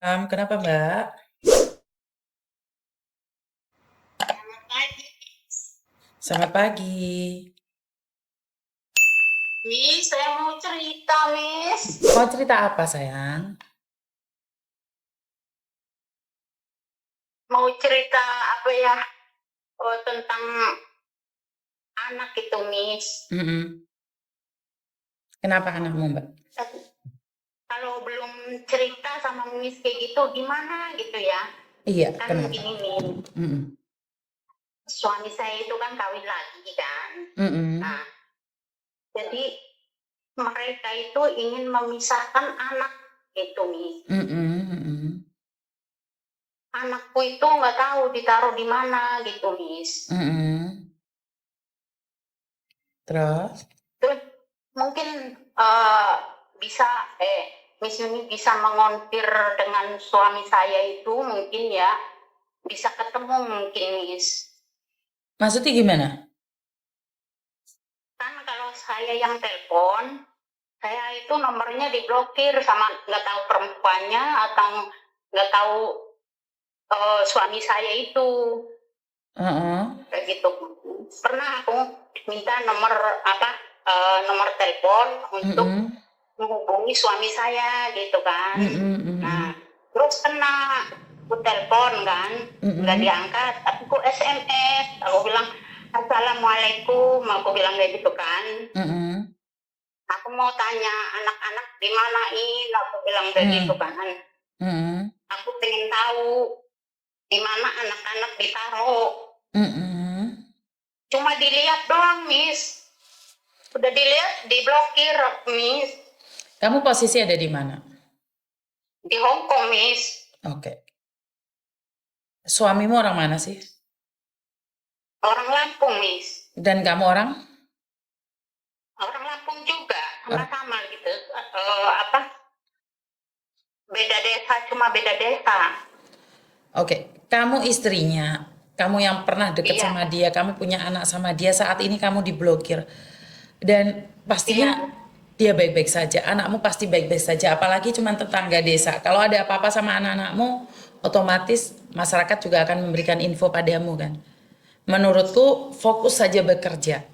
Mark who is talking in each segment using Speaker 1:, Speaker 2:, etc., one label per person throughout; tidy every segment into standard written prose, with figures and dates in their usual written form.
Speaker 1: Kenapa Mbak?
Speaker 2: Selamat pagi,
Speaker 1: Selamat pagi.
Speaker 2: Miss. Saya mau cerita, Miss.
Speaker 1: Mau cerita apa sayang?
Speaker 2: Mau cerita apa ya? Oh, tentang anak itu, Miss.
Speaker 1: Mm-mm. Kenapa anakmu Mbak?
Speaker 2: Kalau belum cerita sama Miss kayak gitu, gimana gitu ya?
Speaker 1: Iya,
Speaker 2: Kan
Speaker 1: kenapa?
Speaker 2: gini nih,
Speaker 1: Mm-mm.
Speaker 2: suami saya itu kan kawin lagi kan. Nah,
Speaker 1: Mm-mm.
Speaker 2: jadi mereka itu ingin memisahkan anak itu, Miss.
Speaker 1: Mm-mm. Mm-mm.
Speaker 2: Anakku itu nggak tahu ditaruh di mana gitu, Miss.
Speaker 1: Mm-mm. Terus?
Speaker 2: Terus mungkin eh, bisa Miss Yuni bisa mengonfir dengan suami saya itu mungkin ya bisa ketemu mungkin Miss.
Speaker 1: Maksudnya gimana?
Speaker 2: Kan kalau saya yang telepon, saya itu nomornya diblokir sama nggak tahu perempuannya atau nggak tahu suami saya itu
Speaker 1: Uh-uh.
Speaker 2: kayak gitu. Pernah aku minta nomor apa nomor telepon untuk
Speaker 1: Mm-mm.
Speaker 2: menghubungi suami saya gitu kan.
Speaker 1: Mm-mm.
Speaker 2: Nah,
Speaker 1: Mm-mm.
Speaker 2: terus kena aku telepon kan, nggak
Speaker 1: Mm-mm.
Speaker 2: diangkat, aku SMS, aku bilang Assalamualaikum, aku bilang kayak gitu kan.
Speaker 1: Mm-mm.
Speaker 2: Aku mau tanya anak-anak di manain, aku bilang kayak gitu
Speaker 1: Mm-mm.
Speaker 2: kan.
Speaker 1: Mm-mm.
Speaker 2: Aku pengen tahu di mana anak-anak ditaruh.
Speaker 1: Mm-mm.
Speaker 2: Cuma dilihat doang, Miss. Udah dilihat, diblokir, Miss.
Speaker 1: Kamu posisi ada di mana?
Speaker 2: Di Hong Kong, Miss.
Speaker 1: Oke. Suamimu orang mana sih?
Speaker 2: Orang Lampung, Miss.
Speaker 1: Dan kamu orang?
Speaker 2: Orang Lampung juga,
Speaker 1: Orang.
Speaker 2: sama-sama gitu. Apa? Beda desa, cuma beda desa.
Speaker 1: Oke. Kamu istrinya. Kamu yang pernah deket
Speaker 2: Iya,
Speaker 1: sama dia, kamu punya anak sama dia, saat ini kamu diblokir. Dan
Speaker 2: iya,
Speaker 1: pastinya dia baik-baik saja, anakmu pasti baik-baik saja, apalagi cuma tetangga desa. Kalau ada apa-apa sama anak-anakmu, otomatis masyarakat juga akan memberikan info padamu kan. Menurutku fokus saja bekerja,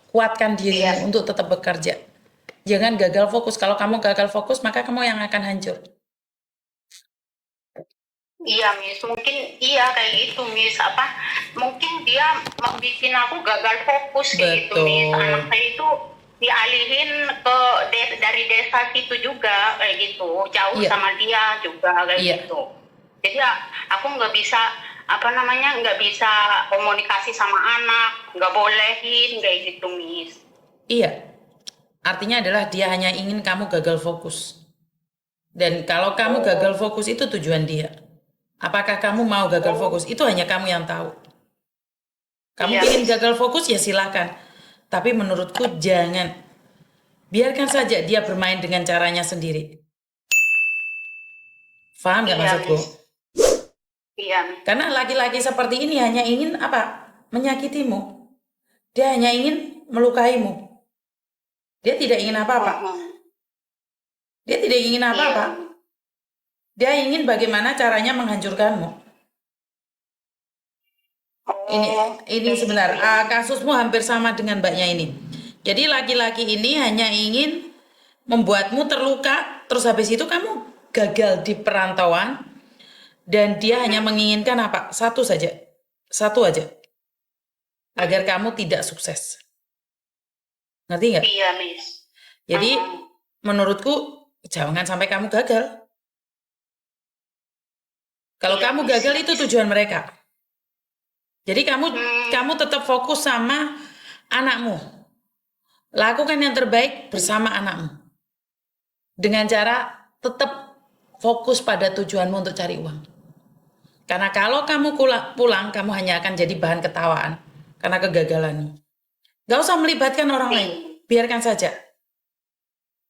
Speaker 1: kuatkan
Speaker 2: iya,
Speaker 1: dirimu untuk tetap bekerja. Jangan gagal fokus, kalau kamu gagal fokus maka kamu yang akan hancur.
Speaker 2: iya, Miss. Mungkin iya kayak gitu, Miss. Apa? Mungkin dia mau bikin aku gagal fokus kayak gitu, Miss. Anak
Speaker 1: Betul.
Speaker 2: saya itu dialihin ke dari desa situ juga kayak gitu, jauh
Speaker 1: Iya,
Speaker 2: sama dia juga kayak
Speaker 1: iya,
Speaker 2: gitu. Jadi aku nggak bisa apa namanya nggak bisa komunikasi sama anak, nggak bolehin kayak gitu, Miss.
Speaker 1: iya. Artinya adalah dia hanya ingin kamu gagal fokus. Dan kalau kamu gagal
Speaker 2: Oh,
Speaker 1: fokus itu tujuan dia. Apakah kamu mau gagal
Speaker 2: oh,
Speaker 1: fokus? Itu hanya kamu yang tahu. Kamu
Speaker 2: iya,
Speaker 1: ingin
Speaker 2: Miss.
Speaker 1: gagal fokus ya silakan. Tapi menurutku jangan. Biarkan saja dia bermain dengan caranya sendiri. Paham nggak
Speaker 2: Iya,
Speaker 1: maksudku?
Speaker 2: Miss. Iya, Miss.
Speaker 1: Karena laki-laki seperti ini hanya ingin apa? Menyakitimu. Dia hanya ingin melukaimu. Dia tidak ingin apa-apa.
Speaker 2: Mm-mm.
Speaker 1: Dia tidak ingin
Speaker 2: Iya,
Speaker 1: apa-apa. Dia ingin bagaimana caranya menghancurkanmu. Ini
Speaker 2: oh,
Speaker 1: ini
Speaker 2: kayak
Speaker 1: sebentar
Speaker 2: gitu ya.
Speaker 1: kasusmu hampir sama dengan mbaknya ini. Jadi laki-laki ini hanya ingin membuatmu terluka, terus habis itu kamu gagal di perantauan dan dia hanya
Speaker 2: Mm-mm.
Speaker 1: menginginkan apa? Satu aja, agar kamu tidak sukses. Ngerti nggak?
Speaker 2: Iya, Miss.
Speaker 1: Jadi
Speaker 2: Mm-mm.
Speaker 1: menurutku jangan sampai kamu gagal. Kalau
Speaker 2: Iya,
Speaker 1: kamu
Speaker 2: Miss.
Speaker 1: gagal itu tujuan mereka. Jadi kamu
Speaker 2: Hmm,
Speaker 1: kamu tetap fokus sama anakmu. Lakukan yang terbaik bersama anakmu. Dengan cara tetap fokus pada tujuanmu untuk cari uang. Karena kalau kamu pulang, kamu hanya akan jadi bahan ketawaan karena kegagalanmu. Gak usah melibatkan orang lain.
Speaker 2: iya.
Speaker 1: Biarkan saja.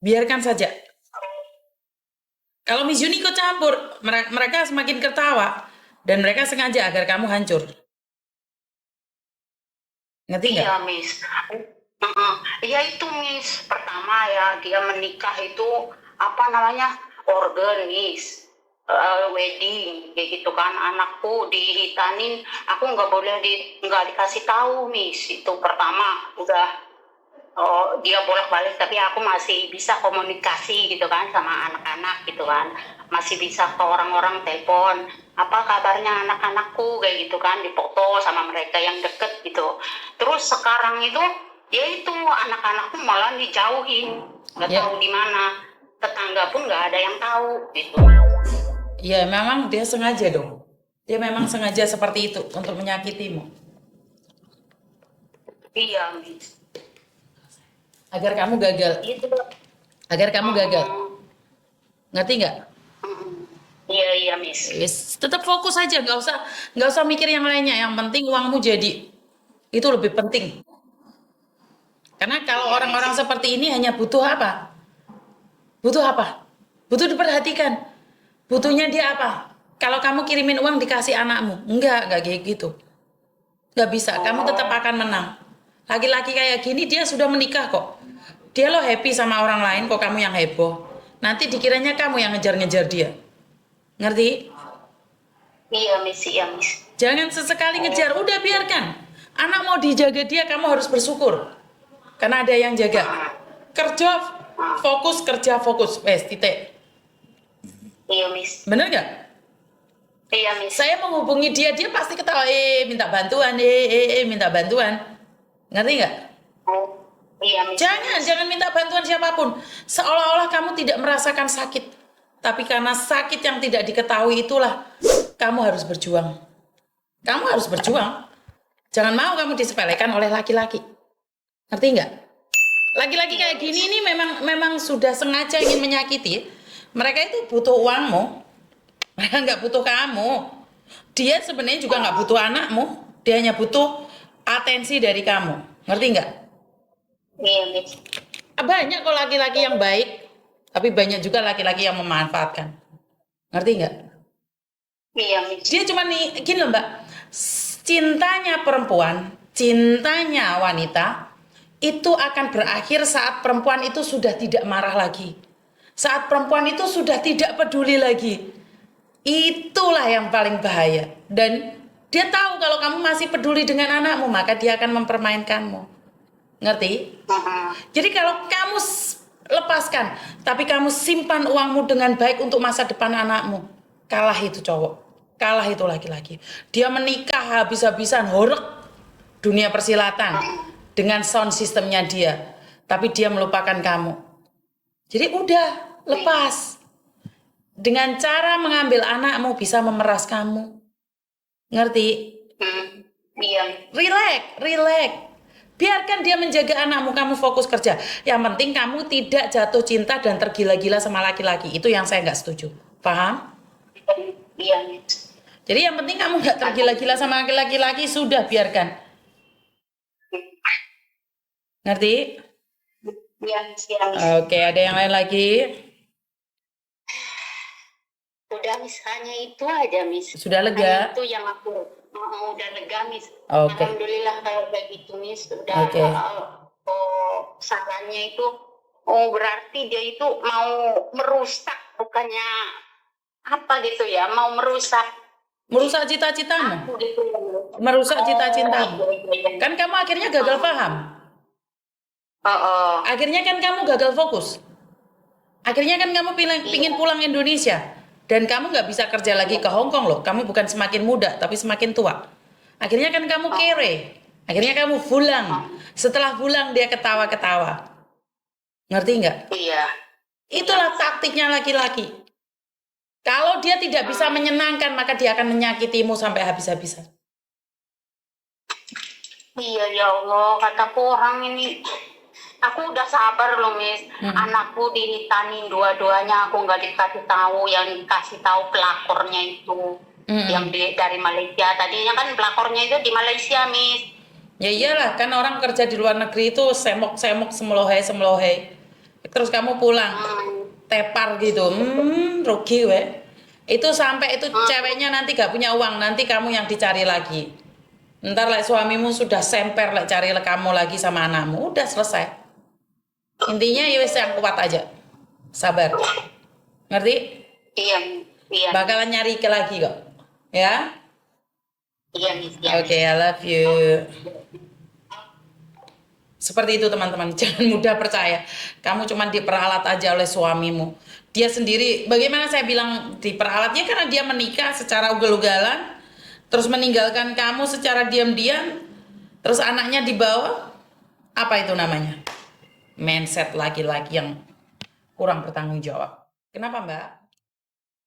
Speaker 1: Biarkan saja. Kalau Miss Yuni ikut campur, mereka semakin ketawa. Dan mereka sengaja agar kamu hancur. Ngerti nggak?
Speaker 2: Iya, Miss. Mm-mm. Iya itu, Miss. Pertama ya, dia menikah itu apa namanya? Organis. wedding kayak gitu kan, anakku dihitanin, aku nggak dikasih tahu Miss. Itu pertama udah dia bolak-balik, tapi aku masih bisa komunikasi gitu kan sama anak-anak gitu kan, masih bisa ke orang-orang telepon, apa kabarnya anak-anakku kayak gitu kan, dipoto sama mereka yang deket gitu. Terus sekarang itu ya itu anak-anakku malah dijauhin, nggak
Speaker 1: Ya.
Speaker 2: tahu di mana, tetangga pun nggak ada yang tahu gitu.
Speaker 1: Ya memang dia sengaja dong. Dia memang sengaja seperti itu untuk menyakitimu.
Speaker 2: Iya Miss,
Speaker 1: Agar kamu gagal.
Speaker 2: gitu.
Speaker 1: Agar kamu gagal. Ngerti nggak?
Speaker 2: Iya iya Miss.
Speaker 1: Yes, tetap fokus aja, nggak usah mikir yang lainnya. Yang penting uangmu jadi. Itu lebih penting. Karena kalau orang-orang seperti ini hanya butuh apa? Butuh apa? Butuh diperhatikan. Butuhnya dia apa? Kalau kamu kirimin uang dikasih anakmu. Enggak kayak gitu. Nggak bisa, kamu tetap akan menang. Laki-laki kayak gini dia sudah menikah kok. Dia lo happy sama orang lain kok kamu yang heboh. Nanti dikiranya kamu yang ngejar-ngejar dia. Ngerti?
Speaker 2: Iya Miss, iya Miss.
Speaker 1: Jangan sesekali ngejar, udah biarkan. Anak mau dijaga dia, kamu harus bersyukur. Karena ada yang jaga. Kerja, fokus. Wes, titik.
Speaker 2: Iya Miss.
Speaker 1: Bener nggak?
Speaker 2: Iya Miss.
Speaker 1: Saya menghubungi dia pasti ketawa, minta bantuan, minta bantuan. Ngerti nggak?
Speaker 2: Oh, iya Miss.
Speaker 1: Jangan minta bantuan siapapun. Seolah-olah kamu tidak merasakan sakit. Tapi karena sakit yang tidak diketahui itulah, kamu harus berjuang. Kamu harus berjuang. Jangan mau kamu disepelekan oleh laki-laki. Ngerti nggak? Laki-laki kayak gini ini memang sudah sengaja ingin menyakiti. Mereka itu butuh uangmu. Mereka nggak butuh kamu. Dia sebenarnya juga nggak butuh anakmu. Dia hanya butuh atensi dari kamu. Ngerti nggak?
Speaker 2: Iya Miss.
Speaker 1: Banyak kok laki-laki yang baik. Tapi banyak juga laki-laki yang memanfaatkan. Ngerti nggak?
Speaker 2: Iya Miss.
Speaker 1: Dia cuma nih, gini loh mbak. Cintanya perempuan, cintanya wanita, itu akan berakhir saat perempuan itu sudah tidak marah lagi. Saat perempuan itu sudah tidak peduli lagi. Itulah yang paling bahaya. Dan dia tahu kalau kamu masih peduli dengan anakmu, maka dia akan mempermainkanmu. Ngerti? Jadi kalau kamu lepaskan, tapi kamu simpan uangmu dengan baik untuk masa depan anakmu, kalah itu cowok, kalah itu laki-laki. Dia menikah habis-habisan, horek dunia persilatan dengan sound sistemnya dia, tapi dia melupakan kamu. Jadi udah, lepas. Dengan cara mengambil anakmu bisa memeras kamu. Ngerti?
Speaker 2: Iya.
Speaker 1: Relax. Biarkan dia menjaga anakmu, kamu fokus kerja. Yang penting kamu tidak jatuh cinta dan tergila-gila sama laki-laki. Itu yang saya nggak setuju. Paham?
Speaker 2: Iya Miss.
Speaker 1: Jadi yang penting kamu nggak tergila-gila sama laki-laki, sudah biarkan. Ngerti?
Speaker 2: Iya Miss, iya Miss.
Speaker 1: Oke, ada yang lain lagi?
Speaker 2: Udah Miss, hanya itu aja Miss.
Speaker 1: Sudah
Speaker 2: Hanya
Speaker 1: lega?
Speaker 2: itu yang aku udah lega Miss.
Speaker 1: Oke.
Speaker 2: Alhamdulillah kalau kayak gitu Miss. Udah
Speaker 1: Oke.
Speaker 2: sarannya itu berarti dia itu mau merusak, bukannya apa gitu ya, mau merusak
Speaker 1: cita-citamu,
Speaker 2: aku gitu.
Speaker 1: merusak cita-citamu.
Speaker 2: Iya.
Speaker 1: Kan kamu akhirnya gagal paham. Akhirnya kan kamu gagal fokus. Akhirnya kan kamu pingin pulang Indonesia. Dan kamu nggak bisa kerja lagi ke Hong Kong loh. Kamu bukan semakin muda, tapi semakin tua. Akhirnya kan kamu kere. Akhirnya kamu pulang. Setelah pulang dia ketawa-ketawa. Ngerti nggak?
Speaker 2: Iya.
Speaker 1: Itulah taktiknya laki-laki. Kalau dia tidak bisa menyenangkan, maka dia akan menyakitimu sampai habis-habisan.
Speaker 2: Iya ya Allah, kataku orang ini, aku udah sabar loh Miss. Anakku dihitanin dua-duanya, aku nggak dikasih tahu. Yang dikasih tahu pelakornya itu, yang dari Malaysia. Tadinya kan pelakornya itu di Malaysia Miss.
Speaker 1: Ya iyalah, kan orang kerja di luar negeri itu semok-semok semelohai. Terus kamu pulang, tepar gitu, rugi weh. Itu sampai itu ceweknya nanti gak punya uang, nanti kamu yang dicari lagi. Ntar suamimu sudah semper cari kamu lagi sama anakmu, udah selesai. Intinya ya wis yang kuat aja, sabar. Ngerti?
Speaker 2: Iya. Iya,
Speaker 1: Bakalan nyari ke lagi kok. Ya.
Speaker 2: iya Miss, iya
Speaker 1: Oke,
Speaker 2: Miss.
Speaker 1: I love you. Seperti itu teman-teman, jangan mudah percaya. Kamu cuma diperalat aja oleh suamimu. Dia sendiri, bagaimana saya bilang diperalatnya karena dia menikah secara ugal-ugalan, terus meninggalkan kamu secara diam-diam, terus anaknya dibawa, apa itu namanya? Mindset laki-laki yang kurang bertanggung jawab. Kenapa Mbak?